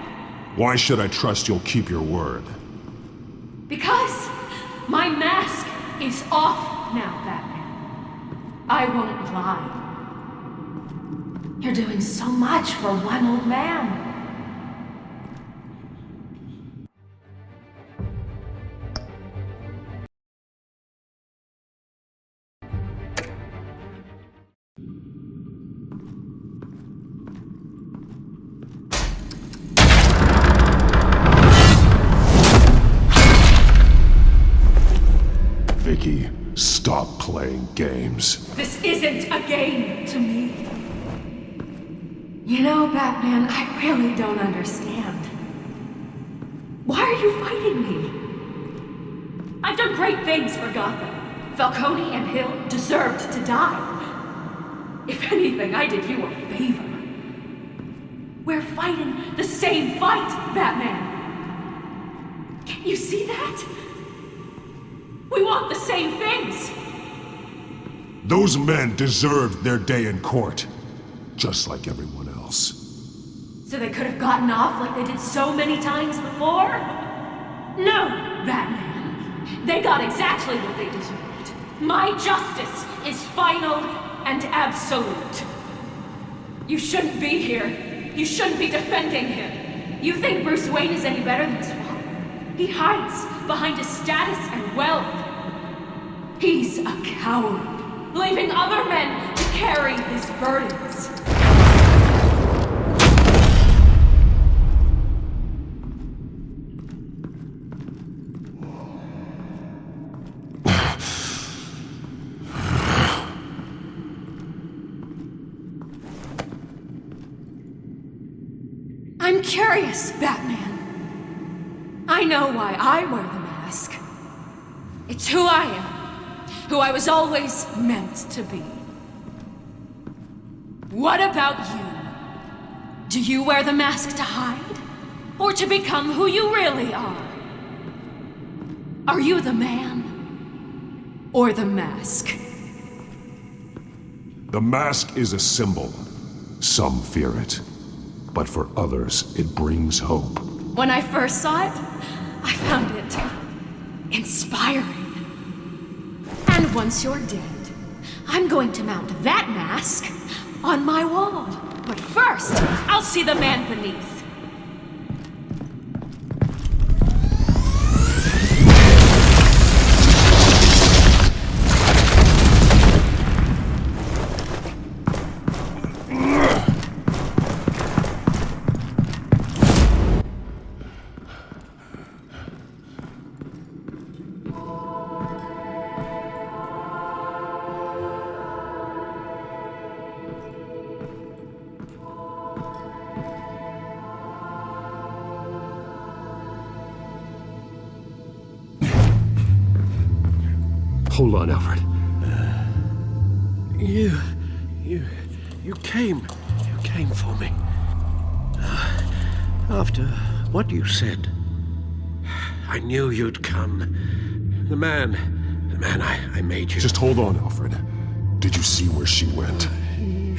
Why should I trust you'll keep your word? Because my mask is off now, Batman. I won't lie. You're doing so much for one old man. Vicky, stop playing games. This isn't a game to me. You know, Batman, I really don't understand. Why are you fighting me? I've done great things for Gotham. Falcone and Hill deserved to die. If anything, I did you a favor. We're fighting the same fight, Batman. Can't you see that? We want the same things! Those men deserved their day in court, just like everyone else. So they could have gotten off like they did so many times before? No, Batman. They got exactly what they deserved. My justice is final and absolute. You shouldn't be here. You shouldn't be defending him. You think Bruce Wayne is any better than his father? He hides behind his status and wealth. He's a coward, leaving other men to carry his burdens. I'm curious, Batman. I know why I wear the mask. It's who I am, who I was always meant to be. What about you? Do you wear the mask to hide? Or to become who you really are? Are you the man? Or the mask? The mask is a symbol. Some fear it. But for others, it brings hope. When I first saw it, I found it inspiring. And once you're dead, I'm going to mount that mask on my wall. But first, I'll see the man beneath. Hold on, Alfred. You came for me. After what you said, I knew you'd come. The man I made you. Just hold on, Alfred. Did you see where she went?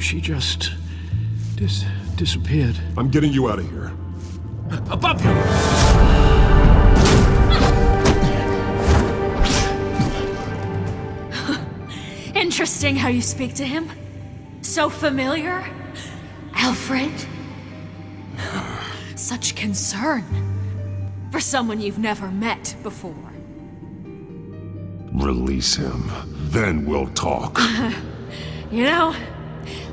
She just disappeared. I'm getting you out of here. Above you! Interesting how you speak to him. So familiar. Alfred. Such concern. For someone you've never met before. Release him. Then we'll talk. You know,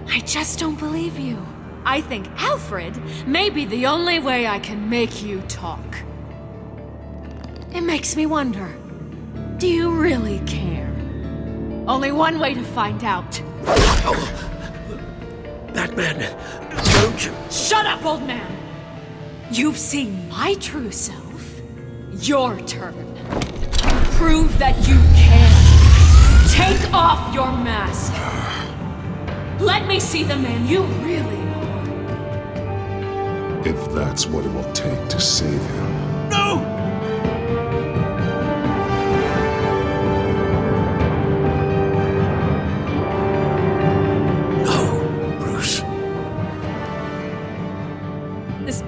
I just don't believe you. I think Alfred may be the only way I can make you talk. It makes me wonder, do you really care? Only one way to find out. Oh, Batman, don't you... Shut up, old man! You've seen my true self. Your turn. Prove that you can. Take off your mask. Let me see the man you really are. If that's what it will take to save him. No!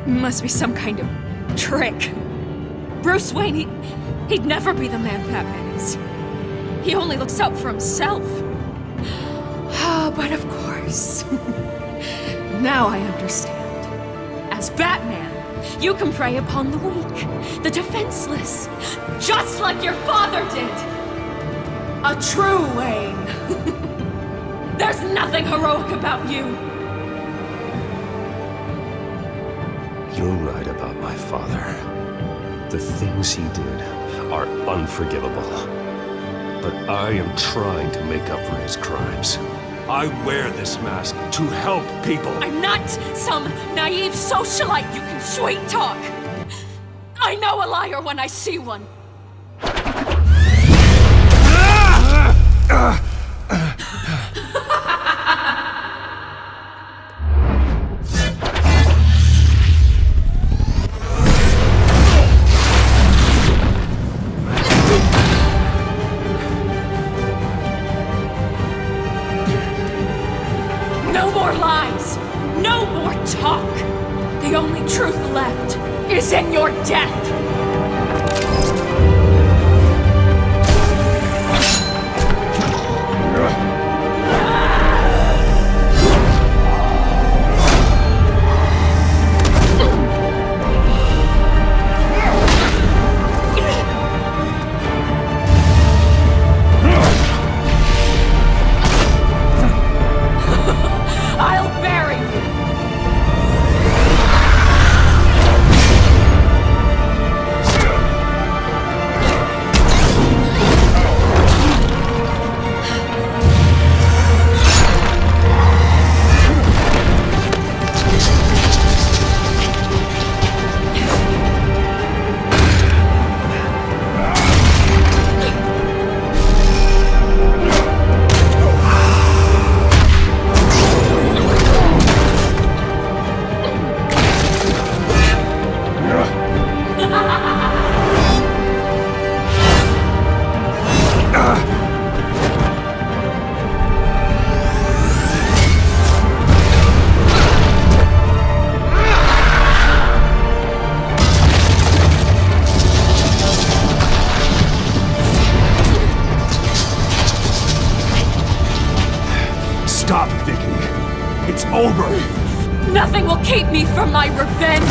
Must be some kind of trick. Bruce Wayne, he'd never be the man Batman is. He only looks out for himself. But of course. Now I understand. As Batman, you can prey upon the weak, the defenseless, just like your father did. A true Wayne. There's nothing heroic about you. You're right about my father. The things he did are unforgivable. But I am trying to make up for his crimes. I wear this mask to help people. I'm not some naive socialite you can sweet talk. I know a liar when I see one. No more lies! No more talk! The only truth left is in your death! I'll bury you! Nothing will keep me from my revenge!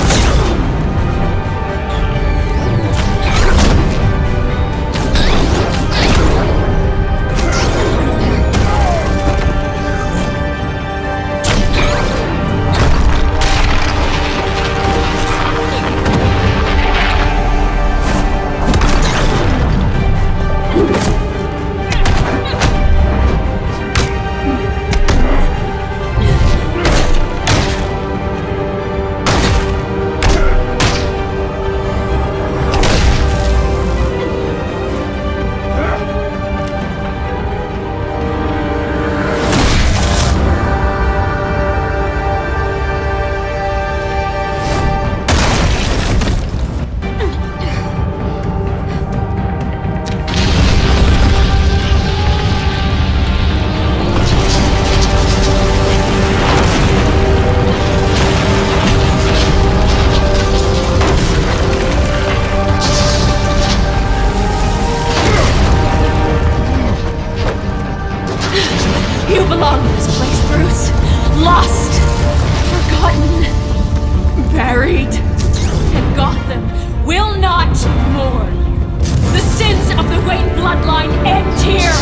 You belong in this place, Bruce. Lost, forgotten, buried. And Gotham will not mourn. The sins of the Wayne bloodline end here.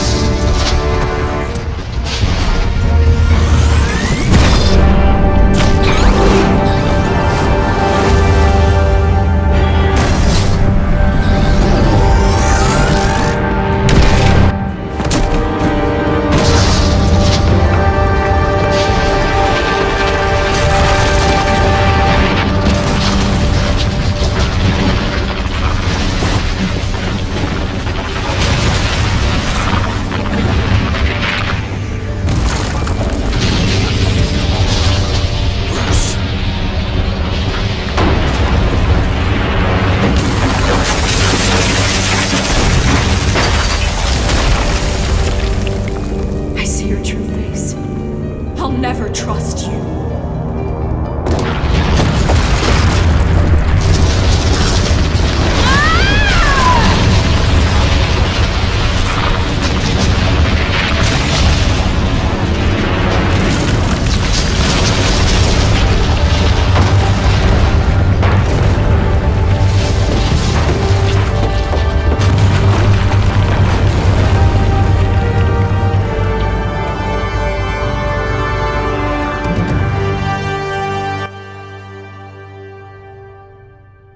Never trust you.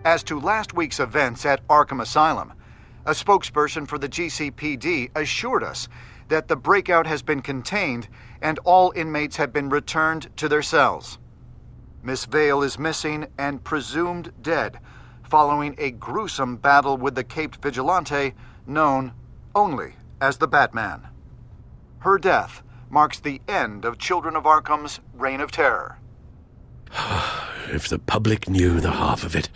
As to last week's events at Arkham Asylum, a spokesperson for the GCPD assured us that the breakout has been contained and all inmates have been returned to their cells. Miss Vale is missing and presumed dead, following a gruesome battle with the caped vigilante known only as the Batman. Her death marks the end of Children of Arkham's reign of terror. If the public knew the half of it.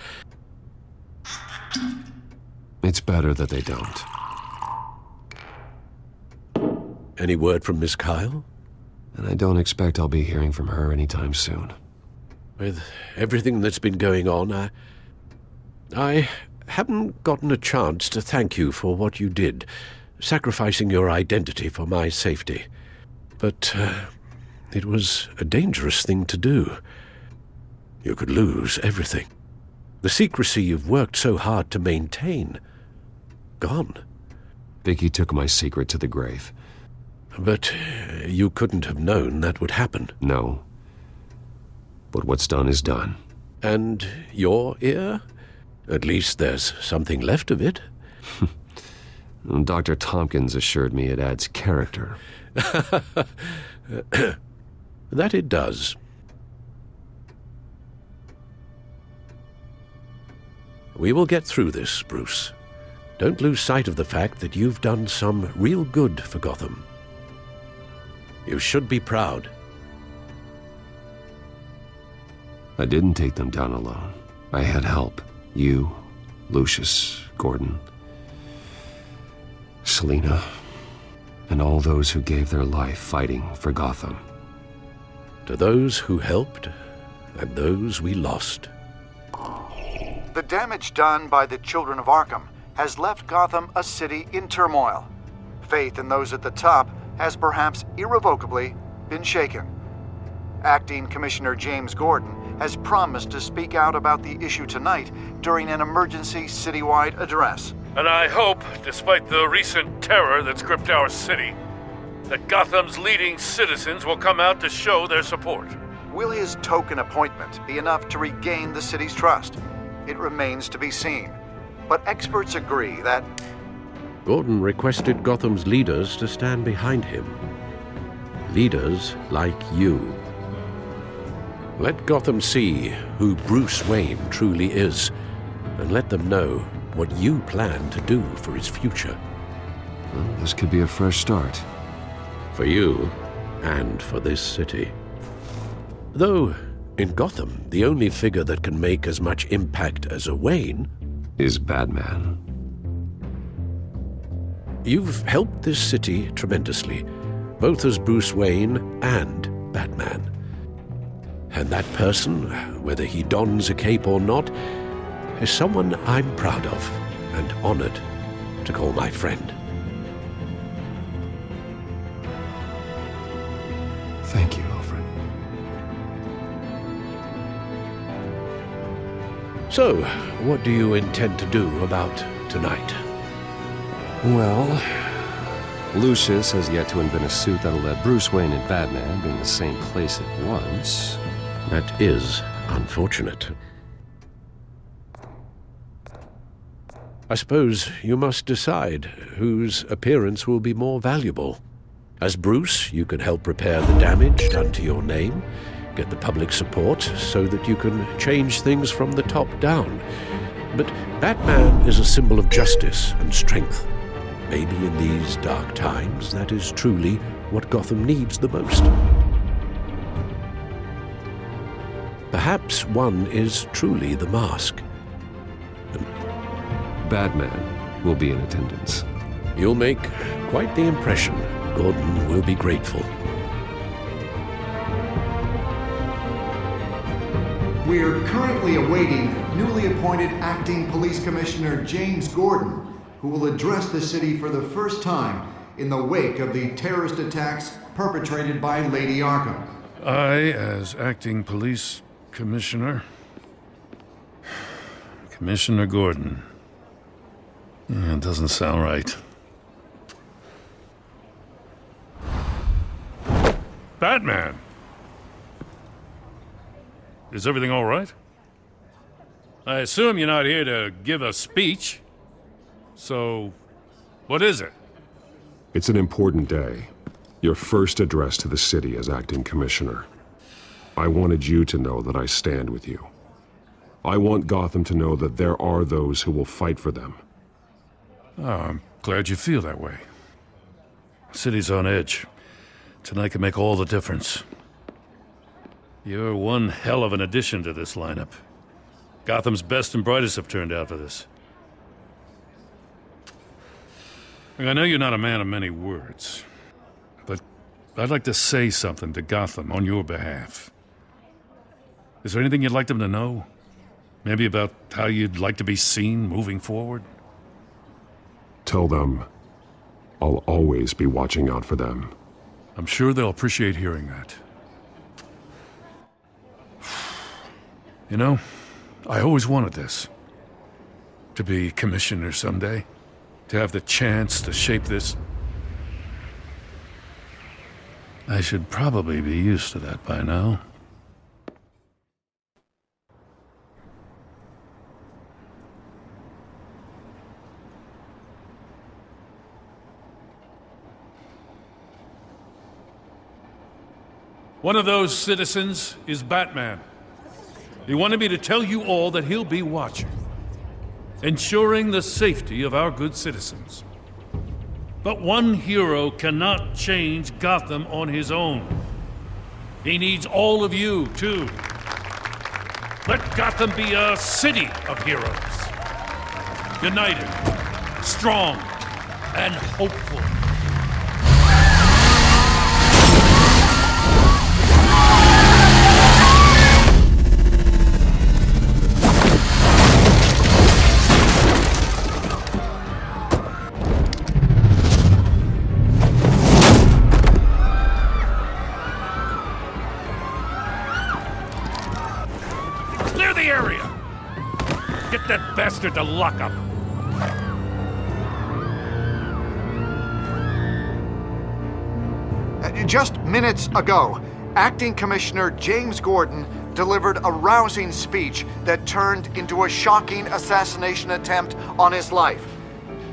It's better that they don't. Any word from Miss Kyle? And I don't expect I'll be hearing from her anytime soon. With everything that's been going on, I haven't gotten a chance to thank you for what you did, sacrificing your identity for my safety. But it was a dangerous thing to do. You could lose everything. The secrecy you've worked so hard to maintain. Gone. Vicky took my secret to the grave. But you couldn't have known that would happen. No. But what's done is done. And your ear? At least there's something left of it. Dr. Tompkins assured me it adds character. That it does. We will get through this, Bruce. Don't lose sight of the fact that you've done some real good for Gotham. You should be proud. I didn't take them down alone. I had help. You, Lucius, Gordon, Selina, and all those who gave their life fighting for Gotham. To those who helped, and those we lost. The damage done by the Children of Arkham has left Gotham a city in turmoil. Faith in those at the top has perhaps irrevocably been shaken. Acting Commissioner James Gordon has promised to speak out about the issue tonight during an emergency citywide address. And I hope, despite the recent terror that's gripped our city, that Gotham's leading citizens will come out to show their support. Will his token appointment be enough to regain the city's trust? It remains to be seen. But experts agree that Gordon requested Gotham's leaders to stand behind him. Leaders like you. Let Gotham see who Bruce Wayne truly is, and let them know what you plan to do for his future. Well, this could be a fresh start. For you, and for this city. Though, in Gotham, the only figure that can make as much impact as a Wayne is Batman. You've helped this city tremendously, both as Bruce Wayne and Batman. And that person, whether he dons a cape or not, is someone I'm proud of and honored to call my friend. Thank you, Alfred. So, what do you intend to do about tonight? Well, Lucius has yet to invent a suit that'll let Bruce Wayne and Batman be in the same place at once. That is unfortunate. I suppose you must decide whose appearance will be more valuable. As Bruce, you can help repair the damage done to your name, get the public support so that you can change things from the top down. But Batman is a symbol of justice and strength. Maybe in these dark times, that is truly what Gotham needs the most. Perhaps one is truly the mask. Batman will be in attendance. You'll make quite the impression. Gordon will be grateful. we are currently awaiting newly appointed Acting Police Commissioner James Gordon, who will address the city for the first time in the wake of the terrorist attacks perpetrated by Lady Arkham. I, as Acting Police Commissioner... Commissioner Gordon. It doesn't sound right. Batman! Is everything all right? I assume you're not here to give a speech. So, what is it? It's an important day. Your first address to the city as acting commissioner. I wanted you to know that I stand with you. I want Gotham to know that there are those who will fight for them. Oh, I'm glad you feel that way. The city's on edge. Tonight can make all the difference. You're one hell of an addition to this lineup. Gotham's best and brightest have turned out for this. I know you're not a man of many words, but I'd like to say something to Gotham on your behalf. Is there anything you'd like them to know? Maybe about how you'd like to be seen moving forward? Tell them I'll always be watching out for them. I'm sure they'll appreciate hearing that. You know, I always wanted this. To be commissioner someday. To have the chance to shape this. I should probably be used to that by now. One of those citizens is Batman. He wanted me to tell you all that he'll be watching, ensuring the safety of our good citizens. But one hero cannot change Gotham on his own. He needs all of you, too. Let Gotham be a city of heroes. United, strong, and hopeful. area! Get that bastard to lock up! Just minutes ago, Acting Commissioner James Gordon delivered a rousing speech that turned into a shocking assassination attempt on his life.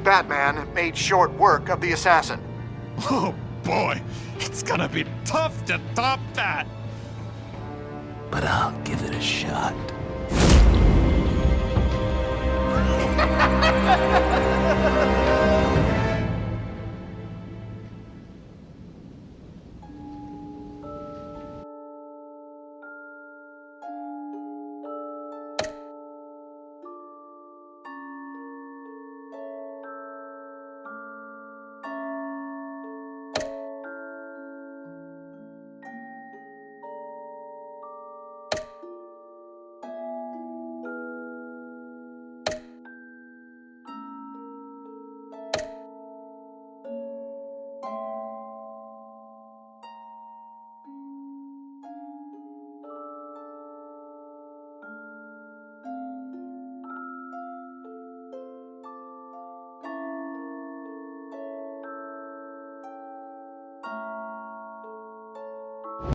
Batman made short work of the assassin. Oh boy, it's gonna be tough to top that. But I'll give it a shot.